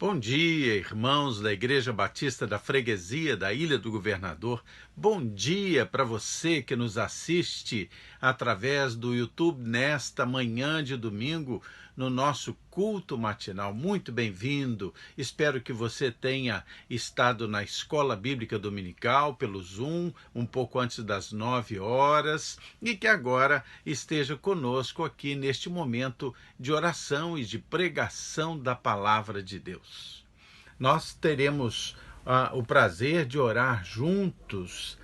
Bom dia, irmãos da Igreja Batista da Freguesia da Ilha do Governador. Bom dia para você que nos assiste através do YouTube nesta manhã de domingo, no nosso culto matinal. Muito bem-vindo. Espero que você tenha estado na Escola Bíblica Dominical pelo Zoom, um pouco antes das 9 horas, e que agora esteja conosco aqui neste momento de oração e de pregação da Palavra de Deus. Nós teremos o prazer de orar juntos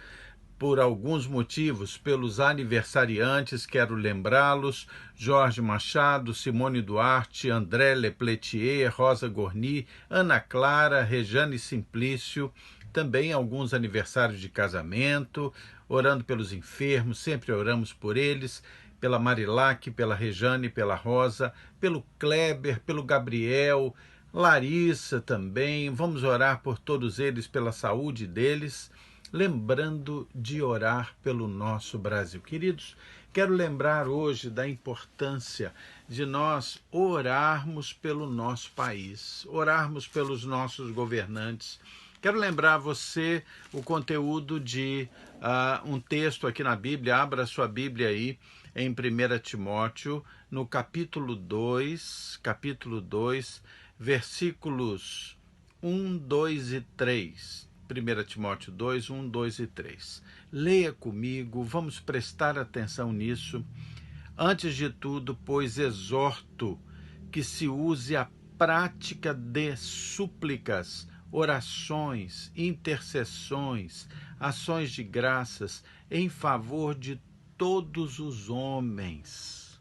por alguns motivos, pelos aniversariantes, quero lembrá-los: Jorge Machado, Simone Duarte, André Lepletier, Rosa Gorni, Ana Clara, Rejane Simplício, também alguns aniversários de casamento, orando pelos enfermos, sempre oramos por eles, pela Marilac, pela Rejane, pela Rosa, pelo Kleber, pelo Gabriel, Larissa também. Vamos orar por todos eles, pela saúde deles, lembrando de orar pelo nosso Brasil. Queridos, quero lembrar hoje da importância de nós orarmos pelo nosso país, orarmos pelos nossos governantes. Quero lembrar você o conteúdo de um texto aqui na Bíblia. Abra a sua Bíblia aí em 1 Timóteo, no capítulo 2, versículos 1, 2 e 3. 1 Timóteo 2, 1, 2 e 3. Leia comigo, vamos prestar atenção nisso. Antes de tudo, pois, exorto que se use a prática de súplicas, orações, intercessões, ações de graças em favor de todos os homens,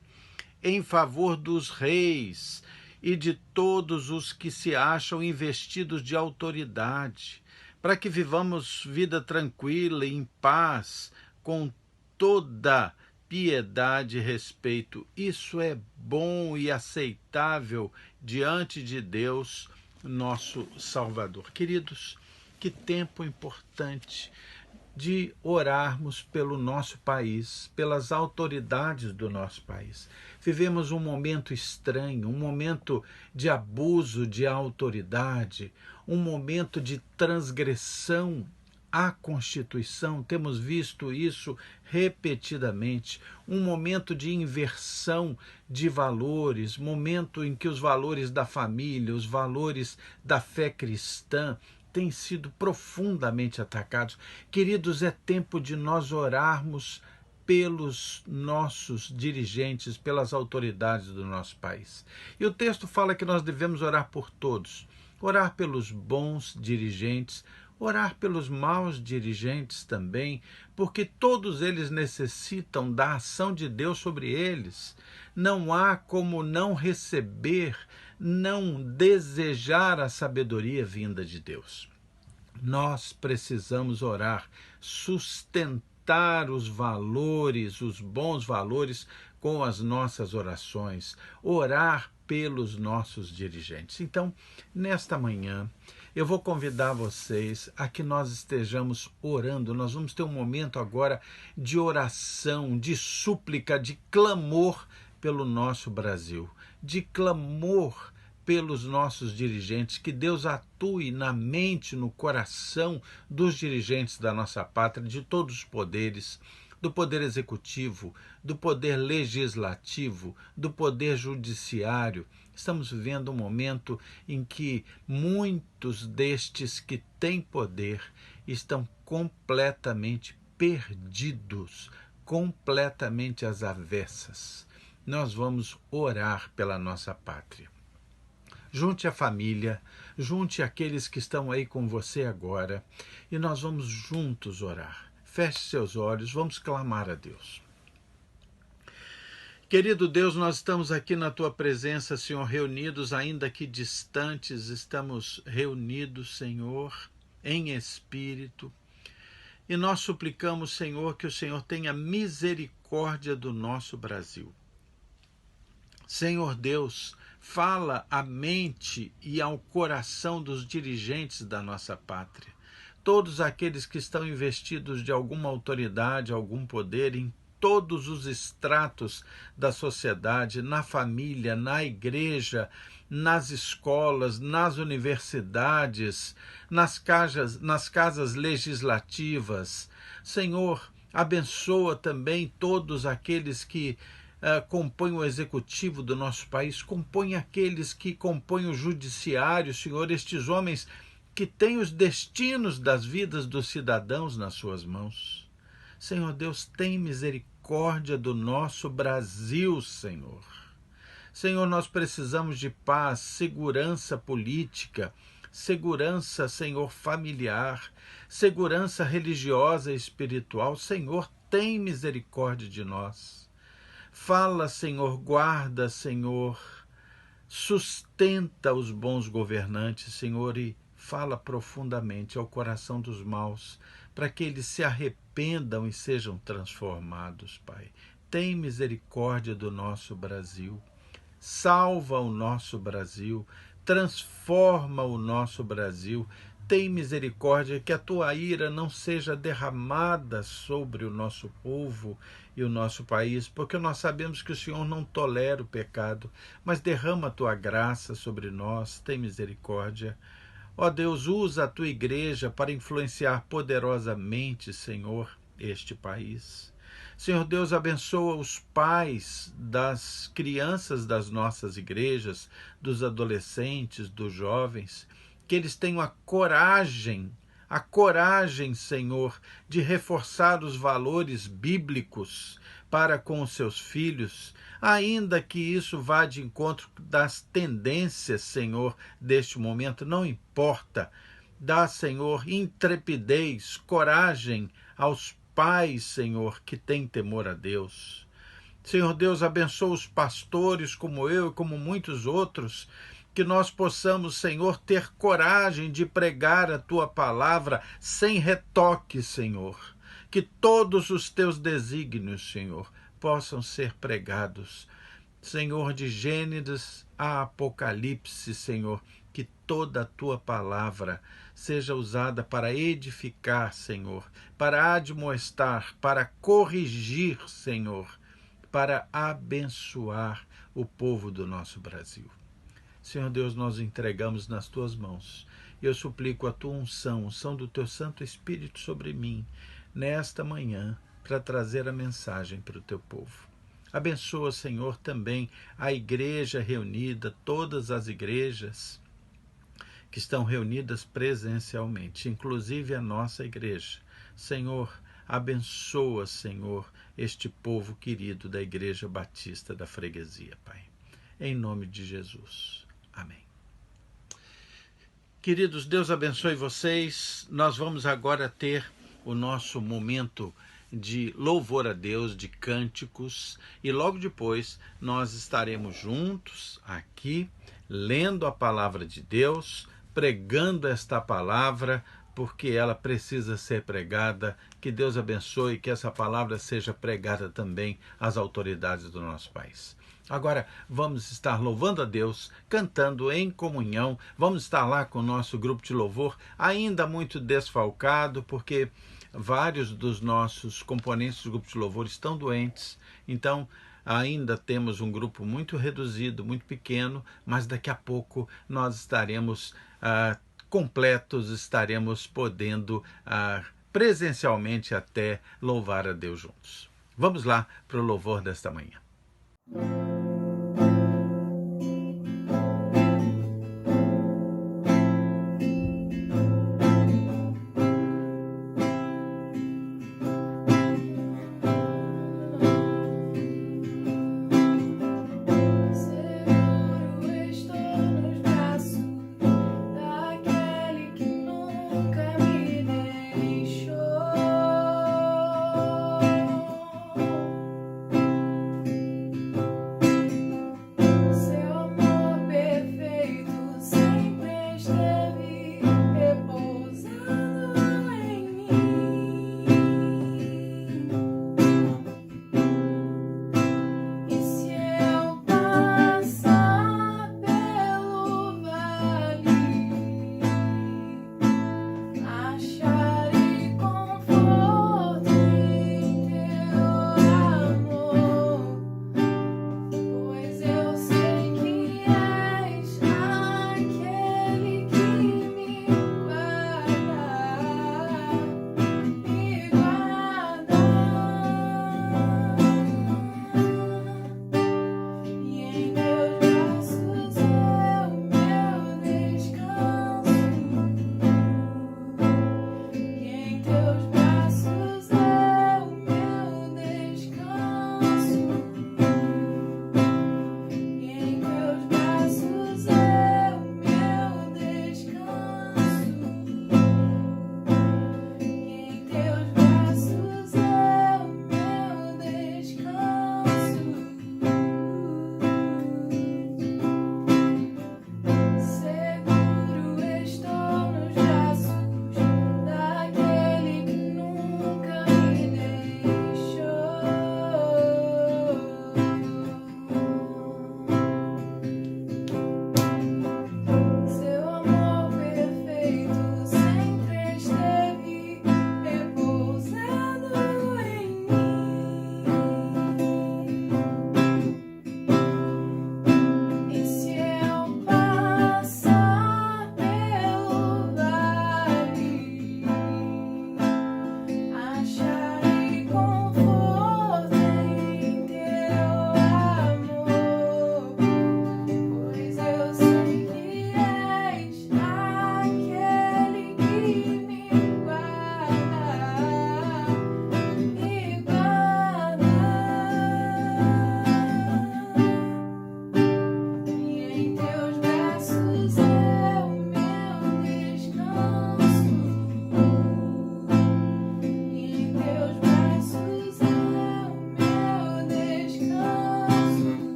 em favor dos reis e de todos os que se acham investidos de autoridade, para que vivamos vida tranquila e em paz, com toda piedade e respeito. Isso é bom e aceitável diante de Deus, nosso Salvador. Queridos, que tempo importante de orarmos pelo nosso país, pelas autoridades do nosso país. Vivemos um momento estranho, um momento de abuso de autoridade, um momento de transgressão à Constituição. Temos visto isso repetidamente, um momento de inversão de valores, momento em que os valores da família, os valores da fé cristã têm sido profundamente atacados. Queridos, é tempo de nós orarmos pelos nossos dirigentes, pelas autoridades do nosso país. E o texto fala que nós devemos orar por todos, orar pelos bons dirigentes, orar pelos maus dirigentes também, porque todos eles necessitam da ação de Deus sobre eles. Não há como não receber, não desejar a sabedoria vinda de Deus. Nós precisamos orar, sustentar os valores, os bons valores com as nossas orações, orar pelos nossos dirigentes. Então, nesta manhã, eu vou convidar vocês a que nós estejamos orando. Nós vamos ter um momento agora de oração, de súplica, de clamor pelo nosso Brasil, de clamor pelos nossos dirigentes, que Deus atue na mente, no coração dos dirigentes da nossa pátria, de todos os poderes, do poder executivo, do poder legislativo, do poder judiciário. Estamos vivendo um momento em que muitos destes que têm poder estão completamente perdidos, completamente às avessas. Nós vamos orar pela nossa pátria. Junte a família, junte aqueles que estão aí com você agora e nós vamos juntos orar. Feche seus olhos, vamos clamar a Deus. Querido Deus, nós estamos aqui na Tua presença, Senhor, reunidos, ainda que distantes, estamos reunidos, Senhor, em espírito. E nós suplicamos, Senhor, que o Senhor tenha misericórdia do nosso Brasil. Senhor Deus, fala à mente e ao coração dos dirigentes da nossa pátria. Todos aqueles que estão investidos de alguma autoridade, algum poder em todos os estratos da sociedade, na família, na igreja, nas escolas, nas universidades, nas casas legislativas. Senhor, abençoa também todos aqueles que compõem o executivo do nosso país, compõem aqueles que compõem o judiciário, Senhor, estes homens que têm os destinos das vidas dos cidadãos nas suas mãos. Senhor Deus, tem misericórdia do nosso Brasil, Senhor. Senhor, nós precisamos de paz, segurança política, segurança, Senhor, familiar, segurança religiosa e espiritual. Senhor, tem misericórdia de nós. Fala, Senhor, guarda, Senhor, sustenta os bons governantes, Senhor, e fala profundamente ao coração dos maus, para que eles se arrependam e sejam transformados, Pai. Tem misericórdia do nosso Brasil. Salva o nosso Brasil, transforma o nosso Brasil. Tem misericórdia, que a tua ira não seja derramada sobre o nosso povo e o nosso país, porque nós sabemos que o Senhor não tolera o pecado, mas derrama a tua graça sobre nós. Tem misericórdia. Ó Deus, usa a tua igreja para influenciar poderosamente, Senhor, este país. Senhor Deus, abençoa os pais das crianças das nossas igrejas, dos adolescentes, dos jovens, que eles tenham a coragem, Senhor, de reforçar os valores bíblicos para com os seus filhos, ainda que isso vá de encontro das tendências, Senhor, deste momento, não importa. Dá, Senhor, intrepidez, coragem aos pais, Senhor, que têm temor a Deus. Senhor Deus, abençoa os pastores como eu e como muitos outros, que nós possamos, Senhor, ter coragem de pregar a tua palavra sem retoque, Senhor. Que todos os teus desígnios, Senhor, possam ser pregados. Senhor, de Gênesis a Apocalipse, Senhor, que toda a tua palavra seja usada para edificar, Senhor, para admoestar, para corrigir, Senhor, para abençoar o povo do nosso Brasil. Senhor Deus, nós entregamos nas tuas mãos. Eu suplico a tua unção, unção do teu Santo Espírito sobre mim, nesta manhã, para trazer a mensagem para o teu povo. Abençoa, Senhor, também a igreja reunida, todas as igrejas que estão reunidas presencialmente, inclusive a nossa igreja. Senhor, abençoa, Senhor, este povo querido da Igreja Batista da Freguesia, Pai. Em nome de Jesus. Amém. Queridos, Deus abençoe vocês. Nós vamos agora ter o nosso momento de louvor a Deus, de cânticos, e logo depois nós estaremos juntos aqui, lendo a palavra de Deus, pregando esta palavra, porque ela precisa ser pregada. Que Deus abençoe, que essa palavra seja pregada também às autoridades do nosso país. Agora vamos estar louvando a Deus, cantando em comunhão. Vamos estar lá com o nosso grupo de louvor, ainda muito desfalcado, porque vários dos nossos componentes do grupo de louvor estão doentes. Então ainda temos um grupo muito reduzido, muito pequeno, mas daqui a pouco nós estaremos completos, estaremos podendo presencialmente até louvar a Deus juntos. Vamos lá para o louvor desta manhã.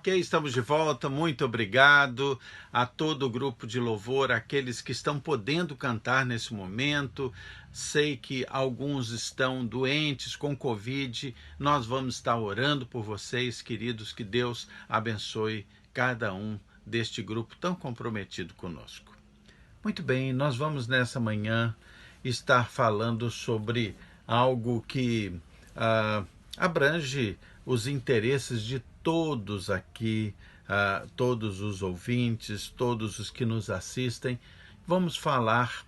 Ok, estamos de volta. Muito obrigado a todo o grupo de louvor, aqueles que estão podendo cantar nesse momento. Sei que alguns estão doentes com Covid. Nós vamos estar orando por vocês, queridos. Que Deus abençoe cada um deste grupo tão comprometido conosco. Muito bem, nós vamos nessa manhã estar falando sobre algo que abrange os interesses de todos aqui, todos os ouvintes, todos os que nos assistem. Vamos falar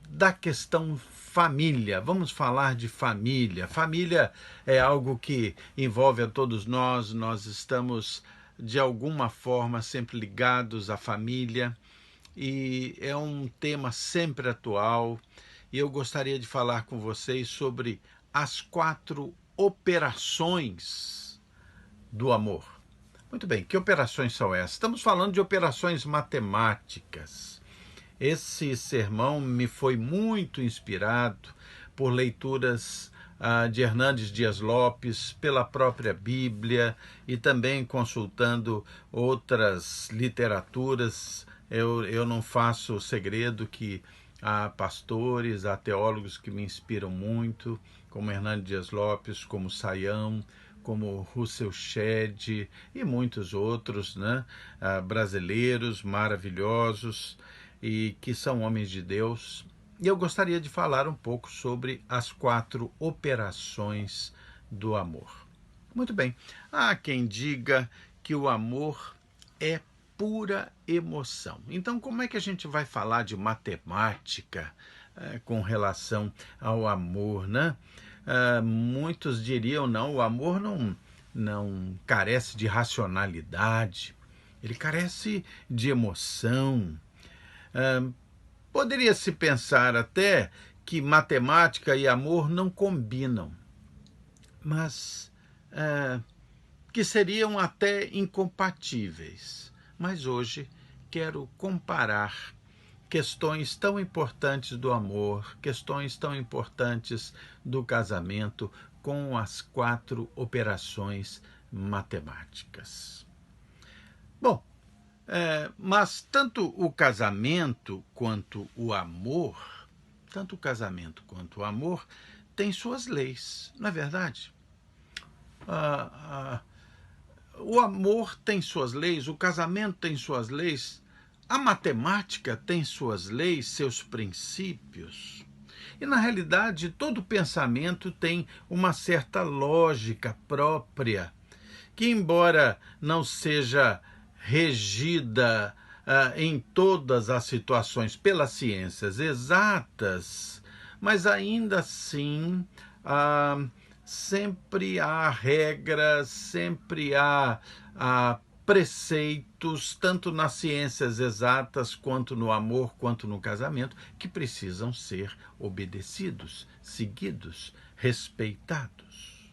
da questão família. Vamos falar de família. Família é algo que envolve a todos nós. Nós estamos, de alguma forma, sempre ligados à família. E é um tema sempre atual. E eu gostaria de falar com vocês sobre as 4 operações do amor. Muito bem, que operações são essas? Estamos falando de operações matemáticas. Esse sermão me foi muito inspirado por leituras de Hernandes Dias Lopes, pela própria Bíblia e também consultando outras literaturas. Eu não faço segredo que há pastores, há teólogos que me inspiram muito, como Hernandes Dias Lopes, como Saião, como Russell Shedd e muitos outros, né, brasileiros maravilhosos e que são homens de Deus. E eu gostaria de falar um pouco sobre as 4 operações do amor. Muito bem, há quem diga que o amor é pura emoção. Então, como é que a gente vai falar de matemática com relação ao amor, né? Muitos diriam, não, o amor não carece de racionalidade, ele carece de emoção. Poderia-se pensar até que matemática e amor não combinam, mas que seriam até incompatíveis. Mas hoje quero comparar questões tão importantes do amor, questões tão importantes do casamento, com as 4 operações matemáticas. Bom, mas tanto o casamento quanto o amor, têm suas leis, não é verdade? O amor tem suas leis, o casamento tem suas leis, a matemática tem suas leis, seus princípios. E, na realidade, todo pensamento tem uma certa lógica própria, que, embora não seja regida em todas as situações pelas ciências exatas, mas ainda assim sempre há regras, sempre há preceitos, tanto nas ciências exatas, quanto no amor, quanto no casamento, que precisam ser obedecidos, seguidos, respeitados.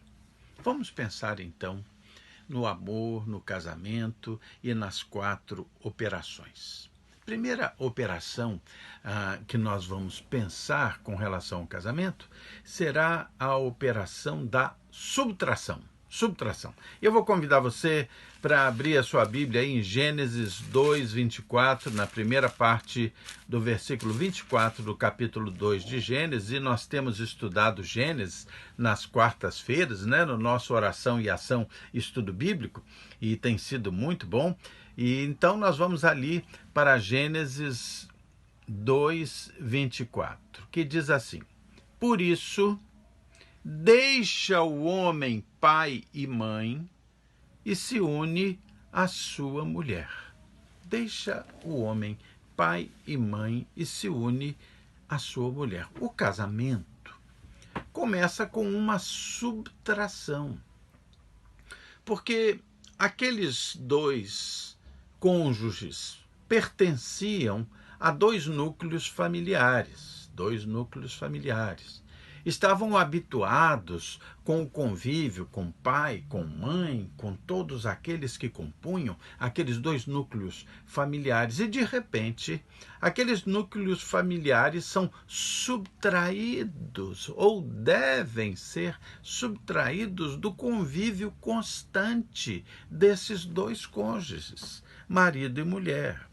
Vamos pensar, então, no amor, no casamento e nas 4 operações. Primeira operação que nós vamos pensar com relação ao casamento será a operação da subtração. Eu vou convidar você para abrir a sua Bíblia aí em Gênesis 2, 24, na primeira parte do versículo 24 do capítulo 2 de Gênesis, e nós temos estudado Gênesis nas quartas-feiras, né, no nosso Oração e Ação Estudo Bíblico, e tem sido muito bom. E então nós vamos ali para Gênesis 2, 24, que diz assim: por isso, deixa o homem pai e mãe e se une à sua mulher. Deixa o homem pai e mãe e se une à sua mulher. O casamento começa com uma subtração, porque aqueles 2 cônjuges pertenciam a 2 núcleos familiares. estavam habituados com o convívio com pai, com mãe, com todos aqueles que compunham aqueles dois núcleos familiares. E, de repente, aqueles núcleos familiares são subtraídos ou devem ser subtraídos do convívio constante desses dois cônjuges, marido e mulher.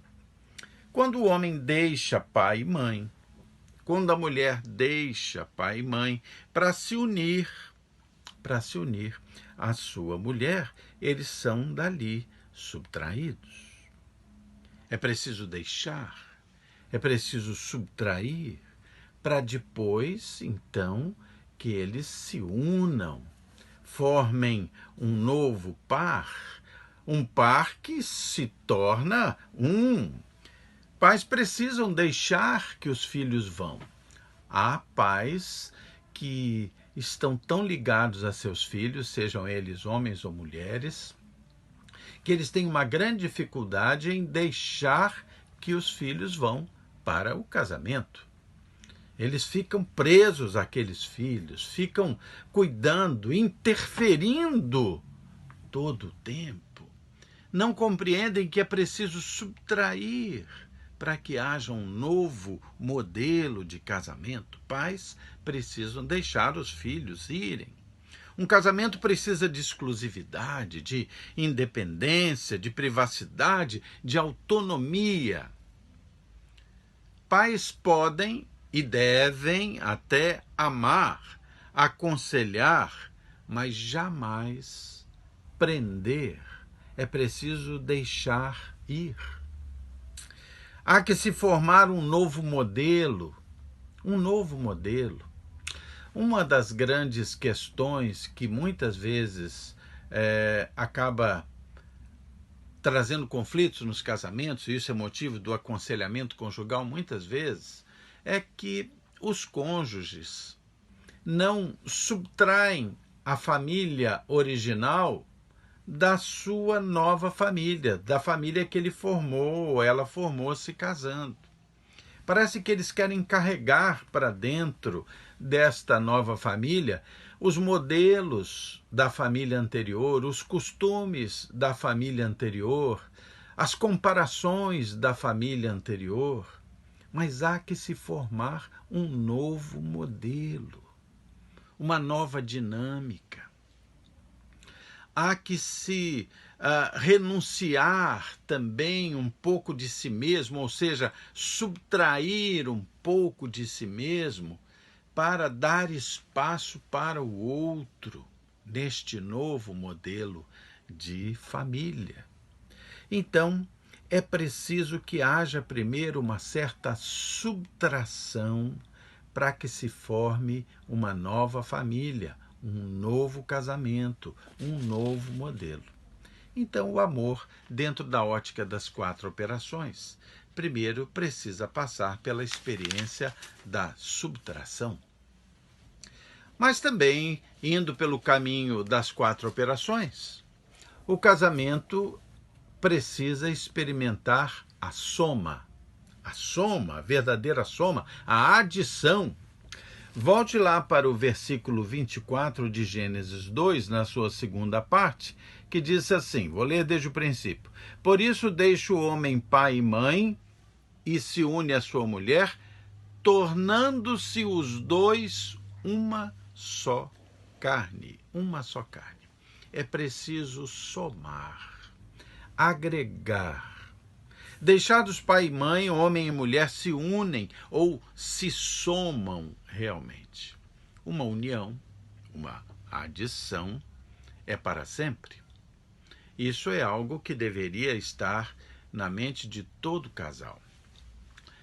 Quando o homem deixa pai e mãe, quando a mulher deixa pai e mãe para se unir à sua mulher, eles são dali subtraídos. É preciso deixar, é preciso subtrair, para depois, então, que eles se unam, formem um novo par, um par que se torna um. Pais precisam deixar que os filhos vão. Há pais que estão tão ligados a seus filhos, sejam eles homens ou mulheres, que eles têm uma grande dificuldade em deixar que os filhos vão para o casamento. Eles ficam presos àqueles filhos, ficam cuidando, interferindo todo o tempo. Não compreendem que é preciso subtrair para que haja um novo modelo de casamento. Pais precisam deixar os filhos irem. Um casamento precisa de exclusividade, de independência, de privacidade, de autonomia. Pais podem e devem até amar, aconselhar, mas jamais prender. É preciso deixar ir. Há que se formar um novo modelo. Uma das grandes questões que muitas vezes acaba trazendo conflitos nos casamentos, e isso é motivo do aconselhamento conjugal muitas vezes, é que os cônjuges não subtraem a família original da sua nova família, da família que ele formou ou ela formou se casando. Parece que eles querem carregar para dentro desta nova família os modelos da família anterior, os costumes da família anterior, as comparações da família anterior. Mas há que se formar um novo modelo, uma nova dinâmica. Há que se renunciar também um pouco de si mesmo, ou seja, subtrair um pouco de si mesmo para dar espaço para o outro neste novo modelo de família. Então, é preciso que haja primeiro uma certa subtração para que se forme uma nova família, um novo casamento, um novo modelo. Então, o amor, dentro da ótica das 4 operações, primeiro precisa passar pela experiência da subtração. Mas também, indo pelo caminho das 4 operações, o casamento precisa experimentar a soma, a verdadeira soma, a adição. Volte lá para o versículo 24 de Gênesis 2, na sua segunda parte, que diz assim, vou ler desde o princípio. Por isso deixa o homem pai e mãe e se une à sua mulher, tornando-se os dois uma só carne. Uma só carne. É preciso somar, agregar. Deixados pai e mãe, homem e mulher se unem ou se somam realmente. Uma união, uma adição, é para sempre. Isso é algo que deveria estar na mente de todo casal.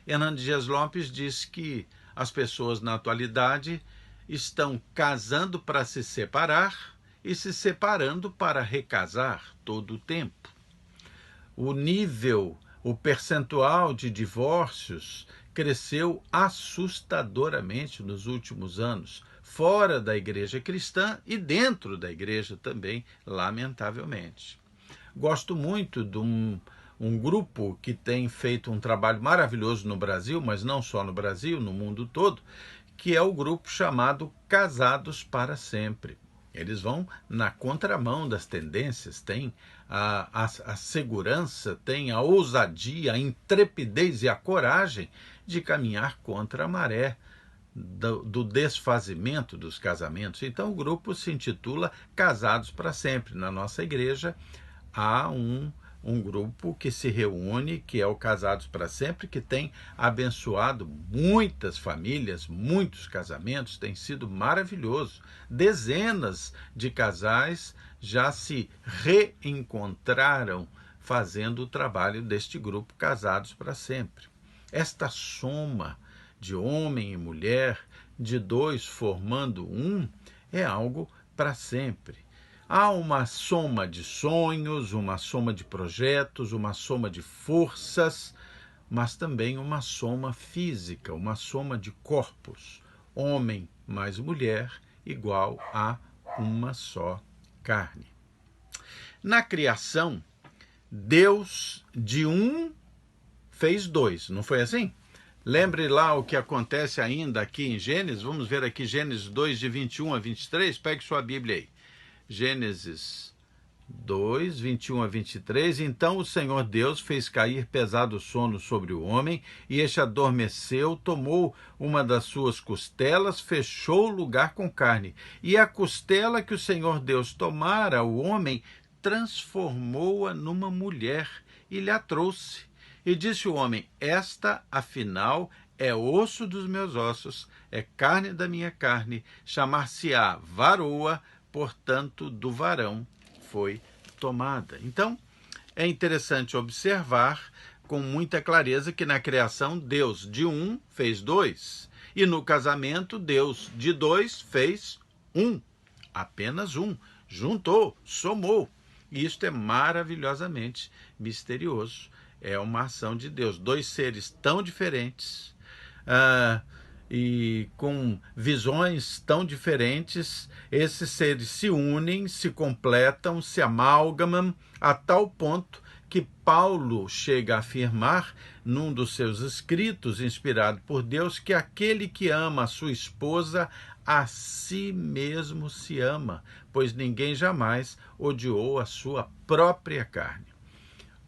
Hernando Dias Lopes diz que as pessoas na atualidade estão casando para se separar e se separando para recasar todo o tempo. O percentual de divórcios cresceu assustadoramente nos últimos anos, fora da igreja cristã e dentro da igreja também, lamentavelmente. Gosto muito de um grupo que tem feito um trabalho maravilhoso no Brasil, mas não só no Brasil, no mundo todo, que é o grupo chamado Casados para Sempre. Eles vão na contramão das tendências, têm a segurança, têm a ousadia, a intrepidez e a coragem de caminhar contra a maré do desfazimento dos casamentos. Então o grupo se intitula Casados para Sempre. Na nossa igreja há um grupo que se reúne, que é o Casados para Sempre, que tem abençoado muitas famílias, muitos casamentos, tem sido maravilhoso. Dezenas de casais já se reencontraram fazendo o trabalho deste grupo Casados para Sempre. Esta soma de homem e mulher, de dois formando um, é algo para sempre. Há uma soma de sonhos, uma soma de projetos, uma soma de forças, mas também uma soma física, uma soma de corpos. Homem mais mulher igual a uma só carne. Na criação, Deus de um fez dois, não foi assim? Lembre lá o que acontece ainda aqui em Gênesis. Vamos ver aqui Gênesis 2, de 21 a 23. Pegue sua Bíblia aí. Gênesis 2, 21 a 23. Então o Senhor Deus fez cair pesado sono sobre o homem, e este adormeceu, tomou uma das suas costelas, fechou o lugar com carne. E a costela que o Senhor Deus tomara ao homem, transformou-a numa mulher e lhe a trouxe. E disse o homem: esta, afinal, é osso dos meus ossos, é carne da minha carne, chamar-se-á varoa, portanto, do varão foi tomada. Então, é interessante observar com muita clareza que na criação Deus de um fez dois, e no casamento Deus de dois fez um, apenas um, juntou, somou. E isto é maravilhosamente misterioso. É uma ação de Deus. Dois seres tão diferentes, e com visões tão diferentes, esses seres se unem, se completam, se amalgamam, a tal ponto que Paulo chega a afirmar, num dos seus escritos, inspirado por Deus, que aquele que ama a sua esposa, a si mesmo se ama, pois ninguém jamais odiou a sua própria carne.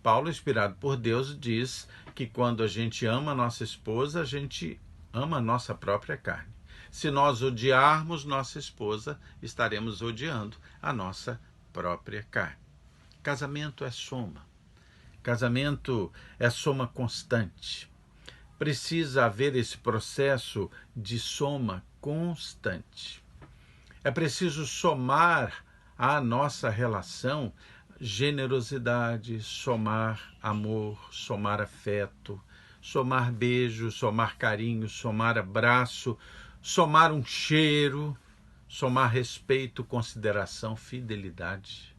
Paulo, inspirado por Deus, diz que quando a gente ama a nossa esposa, a gente ama a nossa própria carne. Se nós odiarmos nossa esposa, estaremos odiando a nossa própria carne. Casamento é soma. Casamento é soma constante. Precisa haver esse processo de soma constante. É preciso somar à nossa relação generosidade, somar amor, somar afeto, somar beijo, somar carinho, somar abraço, somar um cheiro, somar respeito, consideração, fidelidade.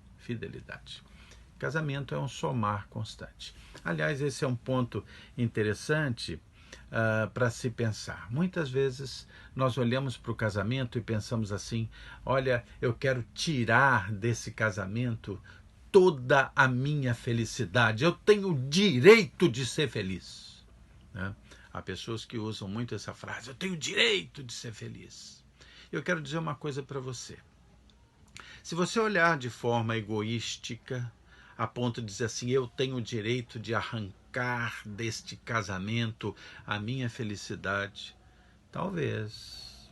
Casamento é um somar constante. Aliás, esse é um ponto interessante para se pensar. Muitas vezes nós olhamos para o casamento e pensamos assim: olha, eu quero tirar desse casamento toda a minha felicidade, eu tenho o direito de ser feliz. Né? Há pessoas que usam muito essa frase: eu tenho o direito de ser feliz. Eu quero dizer uma coisa para você. Se você olhar de forma egoística, a ponto de dizer assim: eu tenho o direito de arrancar deste casamento a minha felicidade, talvez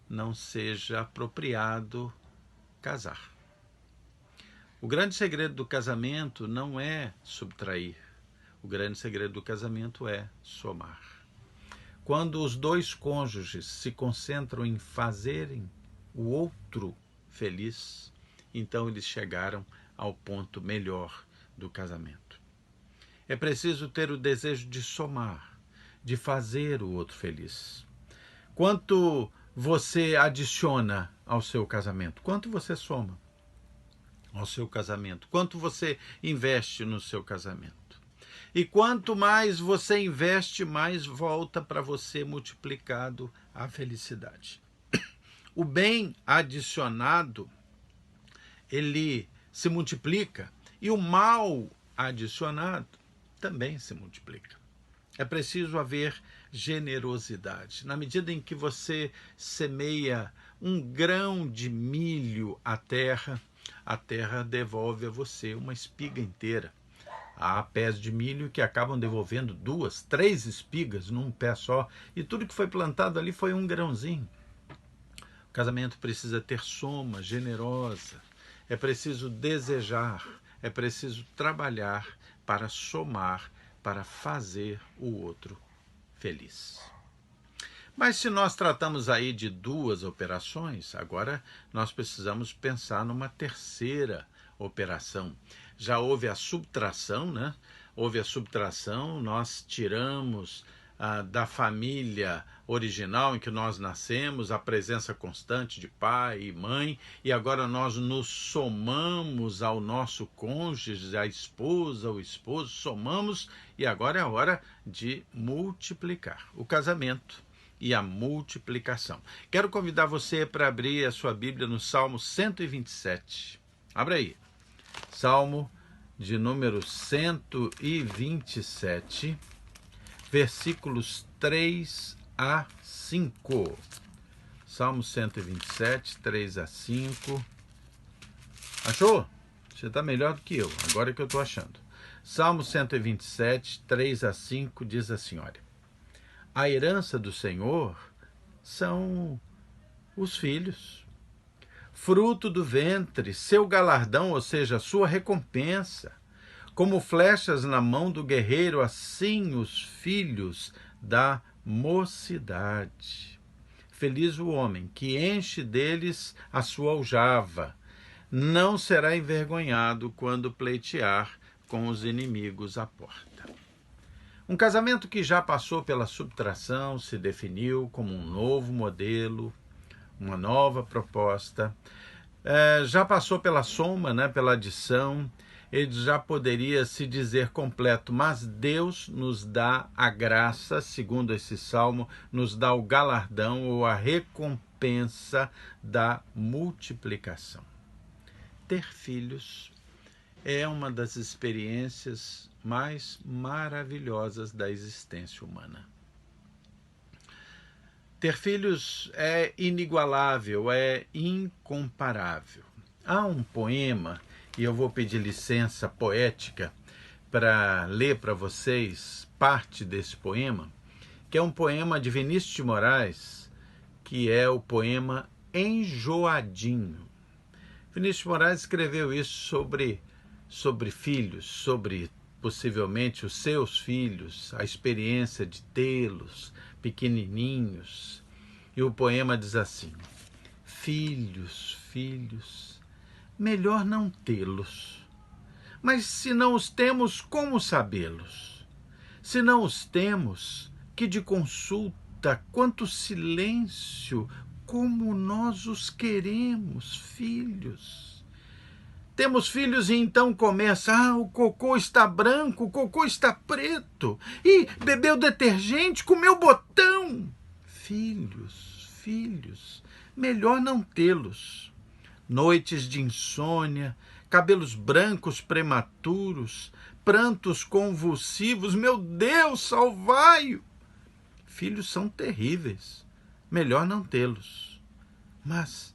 não seja apropriado casar. O grande segredo do casamento não é subtrair. O grande segredo do casamento é somar. Quando os dois cônjuges se concentram em fazerem o outro feliz, então eles chegaram ao ponto melhor do casamento. É preciso ter o desejo de somar, de fazer o outro feliz. Quanto você adiciona ao seu casamento? Quanto você soma ao seu casamento? Quanto você investe no seu casamento? E quanto mais você investe, mais volta para você multiplicado a felicidade. O bem adicionado, ele se multiplica, e o mal adicionado também se multiplica. É preciso haver generosidade. Na medida em que você semeia um grão de milho à terra, a terra devolve a você uma espiga inteira. Há pés de milho que acabam devolvendo 2, 3 espigas num pé só, e tudo que foi plantado ali foi um grãozinho. O casamento precisa ter soma generosa, é preciso desejar, é preciso trabalhar para somar, para fazer o outro feliz. Mas se nós tratamos aí de 2 operações, agora nós precisamos pensar numa terceira operação. Já houve a subtração, né? Houve a subtração, nós tiramos da família original em que nós nascemos a presença constante de pai e mãe, e agora nós nos somamos ao nosso cônjuge, a esposa, o esposo, somamos, e agora é a hora de multiplicar. O casamento e a multiplicação. Quero convidar você para abrir a sua Bíblia no Salmo 127. Abra aí. Salmo de número 127, versículos 3 a 5. Salmo 127, 3 a 5. Achou? Você está melhor do que eu, agora que eu estou achando. Salmo 127, 3 a 5 diz assim, olha: a herança do Senhor são os filhos, fruto do ventre, seu galardão, ou seja, sua recompensa. Como flechas na mão do guerreiro, assim os filhos da mocidade. Feliz o homem que enche deles a sua aljava, não será envergonhado quando pleitear com os inimigos à porta. Um casamento que já passou pela subtração, se definiu como um novo modelo, uma nova proposta, já passou pela soma, né, pela adição, ele já poderia se dizer completo, mas Deus nos dá a graça, segundo esse salmo, nos dá o galardão ou a recompensa da multiplicação. Ter filhos é uma das experiências mais maravilhosas da existência humana. Ter filhos é inigualável, é incomparável. Há um poema, e eu vou pedir licença poética para ler para vocês parte desse poema, que é um poema de Vinícius de Moraes, que é o poema Enjoadinho. Vinícius de Moraes escreveu isso sobre filhos, sobre possivelmente os seus filhos, a experiência de tê-los pequenininhos. E o poema diz assim: filhos, filhos, melhor não tê-los. Mas se não os temos, como sabê-los? Se não os temos, que de consulta, quanto silêncio, como nós os queremos, filhos. Temos filhos e então começa, o cocô está branco, o cocô está preto, e bebeu detergente, comeu botão. Filhos, filhos, melhor não tê-los. Noites de insônia, cabelos brancos prematuros, prantos convulsivos, meu Deus, salvai-o. Filhos são terríveis, melhor não tê-los. Mas,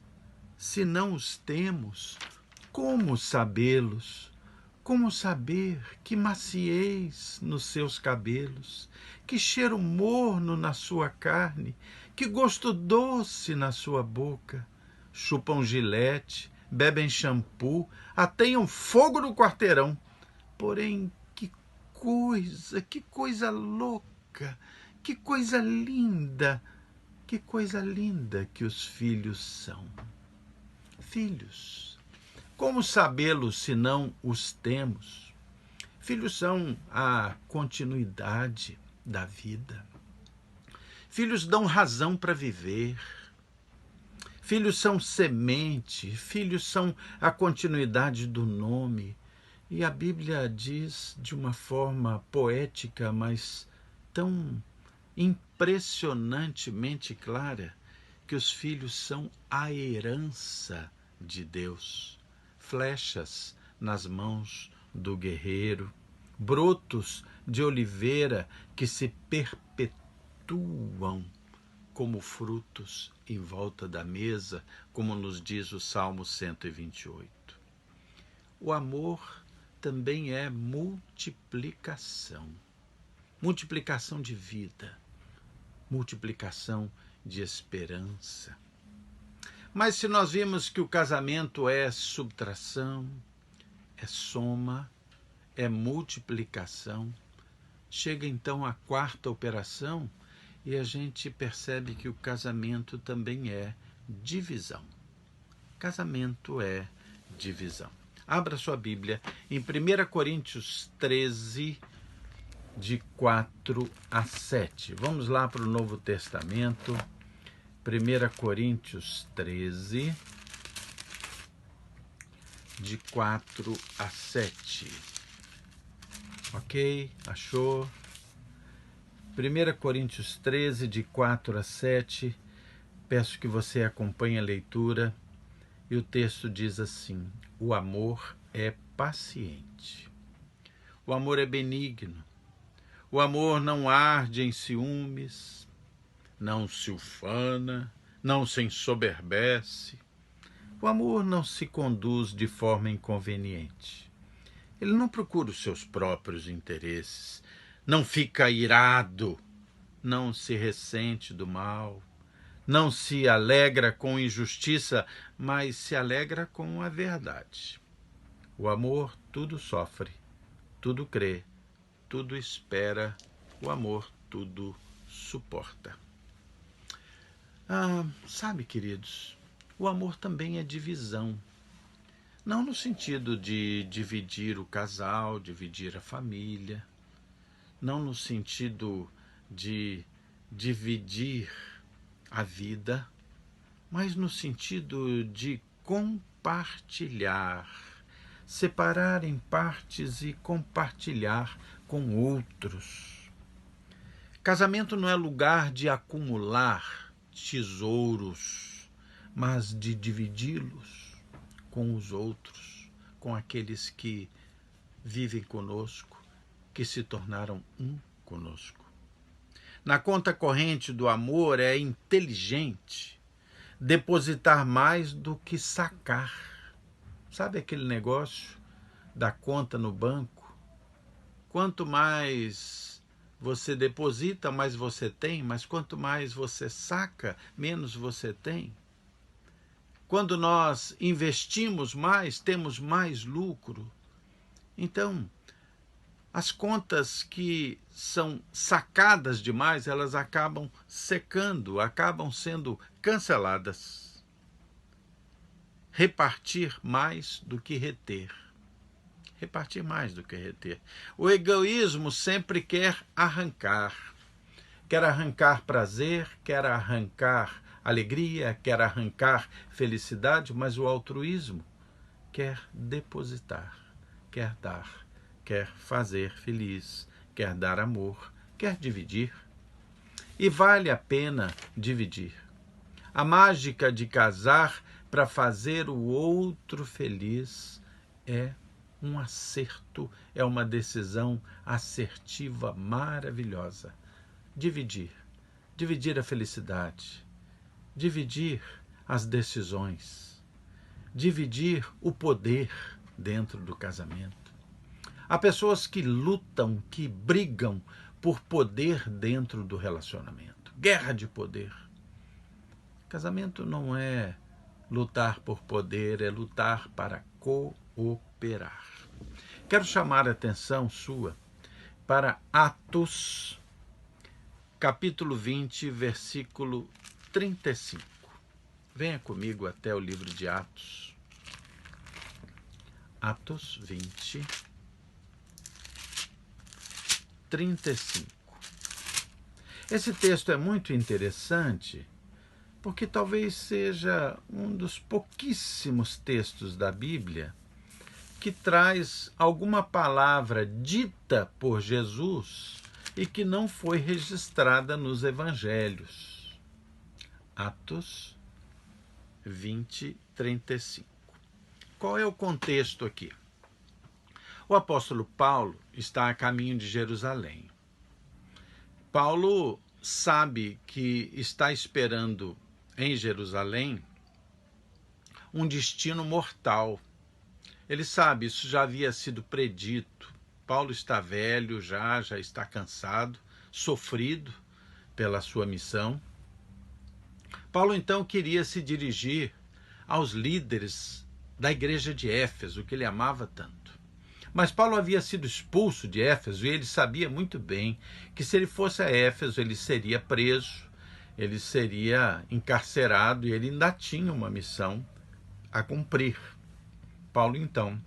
se não os temos, como sabê-los? Como saber que maciez nos seus cabelos, que cheiro morno na sua carne, que gosto doce na sua boca? Chupam gilete, bebem shampoo, ateiam fogo no quarteirão. Porém, que coisa louca, que coisa linda que os filhos são. Filhos, como sabê-los se não os temos? Filhos são a continuidade da vida. Filhos dão razão para viver. Filhos são semente, filhos são a continuidade do nome. E a Bíblia diz de uma forma poética, mas tão impressionantemente clara, que os filhos são a herança de Deus. Flechas nas mãos do guerreiro, brotos de oliveira que se perpetuam como frutos em volta da mesa, como nos diz o Salmo 128. O amor também é multiplicação. Multiplicação de vida, multiplicação de esperança. Mas se nós vimos que o casamento é subtração, é soma, é multiplicação, chega então a quarta operação e a gente percebe que o casamento também é divisão. Casamento é divisão. Abra sua Bíblia em 1 Coríntios 13, de 4 a 7. Vamos lá para o Novo Testamento. 1 Coríntios 13, de 4 a 7. Ok? Achou? 1 Coríntios 13, de 4 a 7. Peço que você acompanhe a leitura. E o texto diz assim: o amor é paciente. O amor é benigno. O amor não arde em ciúmes, não se ufana, não se ensoberbece. O amor não se conduz de forma inconveniente. Ele não procura os seus próprios interesses, não fica irado, não se ressente do mal, não se alegra com injustiça, mas se alegra com a verdade. O amor tudo sofre, tudo crê, tudo espera, o amor tudo suporta. Sabe, queridos, o amor também é divisão. Não no sentido de dividir o casal, dividir a família, não no sentido de dividir a vida, mas no sentido de compartilhar, separar em partes e compartilhar com outros. Casamento não é lugar de acumular tesouros, mas de dividi-los com os outros, com aqueles que vivem conosco, que se tornaram um conosco. Na conta corrente do amor é inteligente depositar mais do que sacar. Sabe aquele negócio da conta no banco? Quanto mais você deposita, mais você tem, mas quanto mais você saca, menos você tem. Quando nós investimos mais, temos mais lucro. Então, as contas que são sacadas demais, elas acabam secando, acabam sendo canceladas. Repartir mais do que reter. Repartir mais do que reter. O egoísmo sempre quer arrancar. Quer arrancar prazer, quer arrancar alegria, quer arrancar felicidade, mas o altruísmo quer depositar, quer dar, quer fazer feliz, quer dar amor, quer dividir. E vale a pena dividir. A mágica de casar para fazer o outro feliz é um acerto, é uma decisão assertiva maravilhosa. Dividir. Dividir a felicidade. Dividir as decisões. Dividir o poder dentro do casamento. Há pessoas que lutam, que brigam por poder dentro do relacionamento. Guerra de poder. Casamento não é lutar por poder, é lutar para cooperar. Quero chamar a atenção sua para Atos, capítulo 20, versículo 35. Venha comigo até o livro de Atos. Atos 20, 35. Esse texto é muito interessante porque talvez seja um dos pouquíssimos textos da Bíblia que traz alguma palavra dita por Jesus e que não foi registrada nos evangelhos. Atos 20, 35. Qual é o contexto aqui? O apóstolo Paulo está a caminho de Jerusalém. Paulo sabe que está esperando em Jerusalém um destino mortal. Ele sabe, isso já havia sido predito. Paulo está velho já está cansado, sofrido pela sua missão. Paulo então queria se dirigir aos líderes da igreja de Éfeso, que ele amava tanto. Mas Paulo havia sido expulso de Éfeso e ele sabia muito bem que se ele fosse a Éfeso ele seria preso, ele seria encarcerado e ele ainda tinha uma missão a cumprir. Paulo então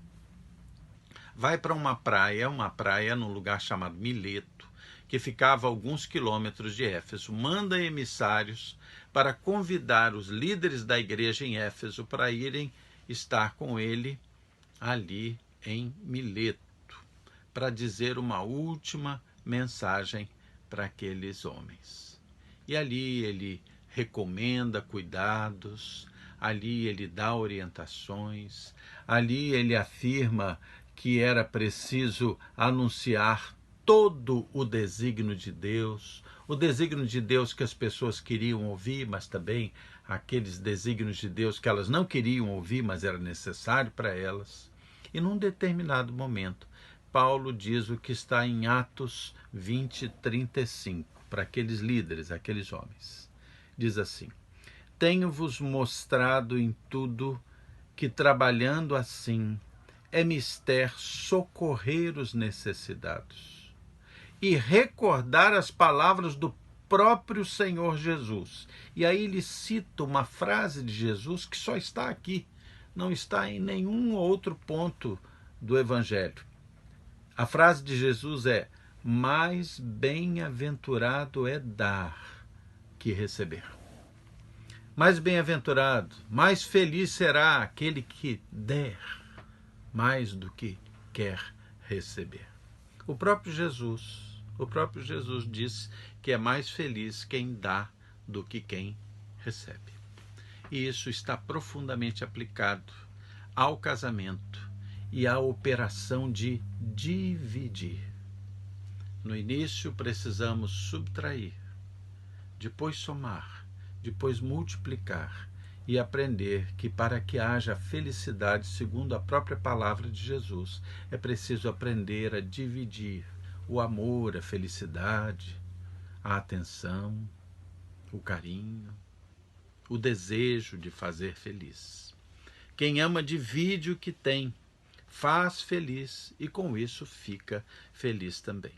vai para uma praia num lugar chamado Mileto, que ficava a alguns quilômetros de Éfeso, manda emissários para convidar os líderes da igreja em Éfeso para irem estar com ele ali em Mileto, para dizer uma última mensagem para aqueles homens. E ali ele recomenda cuidados, ali ele dá orientações, ali ele afirma que era preciso anunciar todo o desígnio de Deus, o desígnio de Deus que as pessoas queriam ouvir, mas também aqueles desígnios de Deus que elas não queriam ouvir, mas era necessário para elas. E num determinado momento, Paulo diz o que está em Atos 20, 35, para aqueles líderes, aqueles homens. Diz assim: tenho-vos mostrado em tudo que, trabalhando assim, é mister socorrer os necessitados e recordar as palavras do próprio Senhor Jesus. E aí ele cita uma frase de Jesus que só está aqui, não está em nenhum outro ponto do Evangelho. A frase de Jesus é: mais bem-aventurado é dar que receber. Mais bem-aventurado, mais feliz será aquele que der mais do que quer receber. O próprio Jesus disse que é mais feliz quem dá do que quem recebe. E isso está profundamente aplicado ao casamento e à operação de dividir. No início precisamos subtrair, depois somar, depois multiplicar e aprender que para que haja felicidade, segundo a própria palavra de Jesus, é preciso aprender a dividir o amor, a felicidade, a atenção, o carinho, o desejo de fazer feliz. Quem ama divide o que tem, faz feliz e com isso fica feliz também.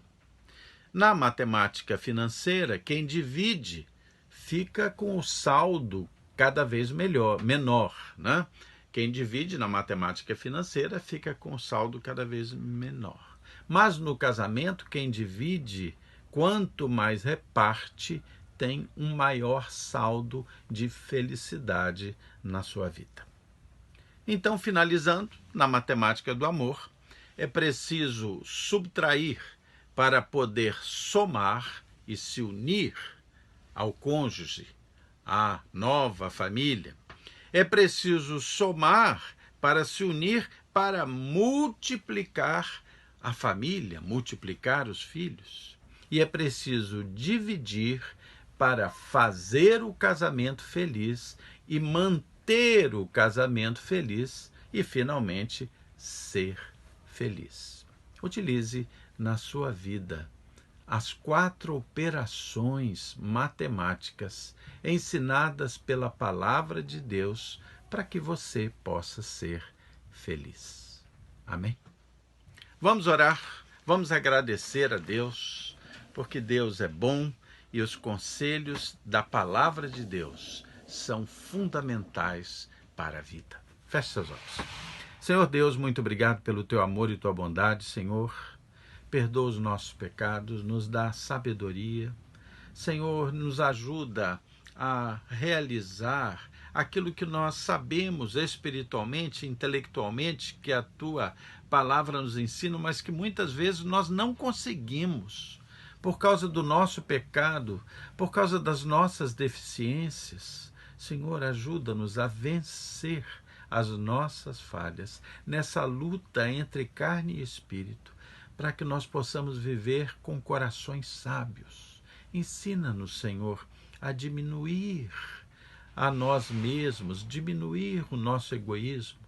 Na matemática financeira, quem divide fica com o saldo cada vez menor, né? Quem divide na matemática financeira fica com o saldo cada vez menor. Mas no casamento, quem divide, quanto mais reparte, tem um maior saldo de felicidade na sua vida. Então, finalizando, na matemática do amor, é preciso subtrair para poder somar e se unir ao cônjuge, à nova família. É preciso somar para se unir, para multiplicar a família, multiplicar os filhos. E é preciso dividir para fazer o casamento feliz e manter o casamento feliz e, finalmente, ser feliz. Utilize na sua vida as 4 operações matemáticas ensinadas pela palavra de Deus para que você possa ser feliz. Amém? Vamos orar, vamos agradecer a Deus, porque Deus é bom e os conselhos da palavra de Deus são fundamentais para a vida. Feche seus olhos. Senhor Deus, muito obrigado pelo teu amor e tua bondade, Senhor. Perdoa os nossos pecados, nos dá sabedoria. Senhor, nos ajuda a realizar aquilo que nós sabemos espiritualmente, intelectualmente, que a tua palavra nos ensina, mas que muitas vezes nós não conseguimos, por causa do nosso pecado, por causa das nossas deficiências. Senhor, ajuda-nos a vencer as nossas falhas, nessa luta entre carne e espírito, para que nós possamos viver com corações sábios. Ensina-nos, Senhor, a diminuir a nós mesmos, diminuir o nosso egoísmo,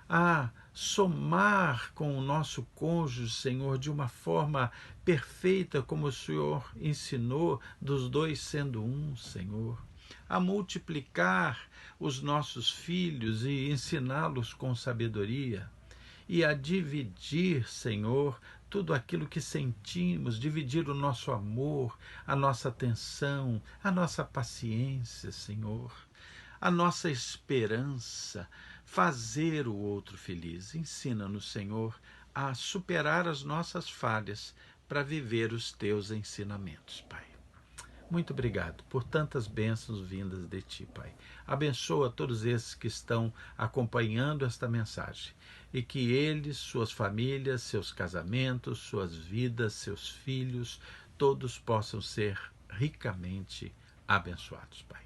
a somar com o nosso cônjuge, Senhor, de uma forma perfeita, como o Senhor ensinou, dos dois sendo um, Senhor, a multiplicar os nossos filhos e ensiná-los com sabedoria, e a dividir, Senhor, tudo aquilo que sentimos, dividir o nosso amor, a nossa atenção, a nossa paciência, Senhor, a nossa esperança, fazer o outro feliz. Ensina-nos, Senhor, a superar as nossas falhas para viver os teus ensinamentos, Pai. Muito obrigado por tantas bênçãos vindas de Ti, Pai. Abençoa todos esses que estão acompanhando esta mensagem e que eles, suas famílias, seus casamentos, suas vidas, seus filhos, todos possam ser ricamente abençoados, Pai.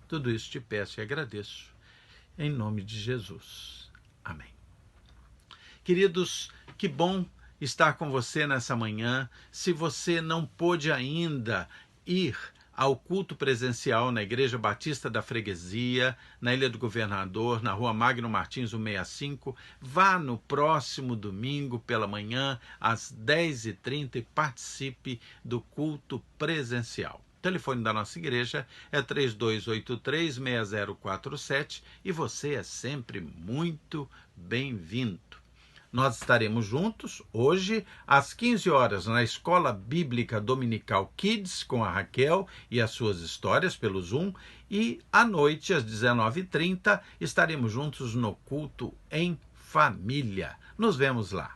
Tudo isso te peço e agradeço, em nome de Jesus. Amém. Queridos, que bom estar com você nessa manhã. Se você não pôde ainda ir ao culto presencial na Igreja Batista da Freguesia, na Ilha do Governador, na Rua Magno Martins 165, vá no próximo domingo pela manhã, às 10h30, e participe do culto presencial. O telefone da nossa igreja é 3283-6047 e você é sempre muito bem-vindo. Nós estaremos juntos hoje às 15 horas na Escola Bíblica Dominical Kids com a Raquel e as suas histórias pelo Zoom, e à noite às 19h30 estaremos juntos no culto em família. Nos vemos lá.